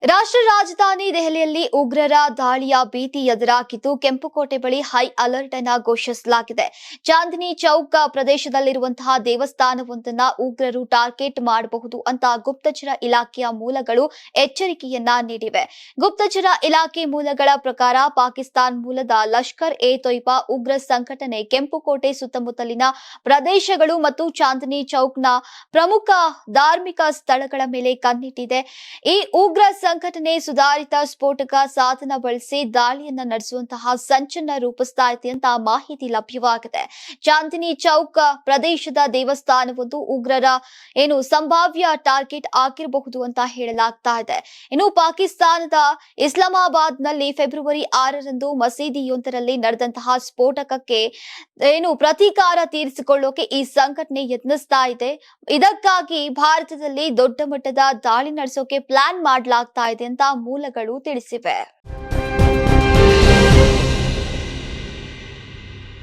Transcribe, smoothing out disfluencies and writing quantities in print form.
ರಾಷ್ಟ್ರ ರಾಜಧಾನಿ ದೆಹಲಿಯಲ್ಲಿ ಉಗ್ರರ ದಾಳಿಯ ಭೀತಿ ಎದುರಾಗಿದ್ದು ಕೆಂಪುಕೋಟೆ ಬಳಿ ಹೈ ಅಲರ್ಟ್ ಅನ್ನು ಘೋಷಿಸಲಾಗಿದೆ. ಚಾಂದಿನಿ ಚೌಕ್ ಪ್ರದೇಶದಲ್ಲಿರುವಂತಹ ದೇವಸ್ಥಾನವೊಂದನ್ನು ಉಗ್ರರು ಟಾರ್ಗೆಟ್ ಮಾಡಬಹುದು ಅಂತ ಗುಪ್ತಚರ ಇಲಾಖೆಯ ಮೂಲಗಳು ಎಚ್ಚರಿಕೆಯನ್ನ ನೀಡಿವೆ. ಗುಪ್ತಚರ ಇಲಾಖೆ ಮೂಲಗಳ ಪ್ರಕಾರ ಪಾಕಿಸ್ತಾನ ಮೂಲದ ಲಷ್ಕರ್ ಎ ತೊಯ್ಬಾ ಉಗ್ರ ಸಂಘಟನೆ ಕೆಂಪುಕೋಟೆ ಸುತ್ತಮುತ್ತಲಿನ ಪ್ರದೇಶಗಳು ಮತ್ತು ಚಾಂದಿನಿ ಚೌಕ್ನ ಪ್ರಮುಖ ಧಾರ್ಮಿಕ ಸ್ಥಳಗಳ ಮೇಲೆ ಕಣ್ಣಿಟ್ಟಿದೆ. ಈ ಉಗ್ರ ಸಂಘಟನೆ ಸುಧಾರಿತ ಸ್ಫೋಟಕ ಸಾಧನ ಬಳಸಿ ದಾಳಿಯನ್ನ ನಡೆಸುವಂತಹ ಸಂಚನ್ನ ರೂಪಿಸ್ತಾ ಇದೆ ಅಂತ ಮಾಹಿತಿ ಲಭ್ಯವಾಗಿದೆ. ಚಾಂದಿನಿ ಚೌಕ್ ಪ್ರದೇಶದ ದೇವಸ್ಥಾನವೊಂದು ಉಗ್ರರ ಸಂಭಾವ್ಯ ಟಾರ್ಗೆಟ್ ಆಗಿರಬಹುದು ಅಂತ ಹೇಳಲಾಗ್ತಾ ಇದೆ. ಇನ್ನು ಪಾಕಿಸ್ತಾನದ ಇಸ್ಲಾಮಾಬಾದ್ನಲ್ಲಿ ಫೆಬ್ರವರಿ 6ರಂದು ಮಸೀದಿಯೊಂದರಲ್ಲಿ ನಡೆದಂತಹ ಸ್ಫೋಟಕಕ್ಕೆ ಪ್ರತೀಕಾರ ತೀರಿಸಿಕೊಳ್ಳೋಕೆ ಈ ಸಂಘಟನೆ ಯತ್ನಿಸ್ತಾ ಇದೆ. ಇದಕ್ಕಾಗಿ ಭಾರತದಲ್ಲಿ ದೊಡ್ಡ ಮಟ್ಟದ ದಾಳಿ ನಡೆಸೋಕೆ ಪ್ಲಾನ್ ಮಾಡಲಾಗ್ತಾ ಇದೆ ಅಂತ ಮೂಲಗಳು ತಿಳಿಸಿವೆ.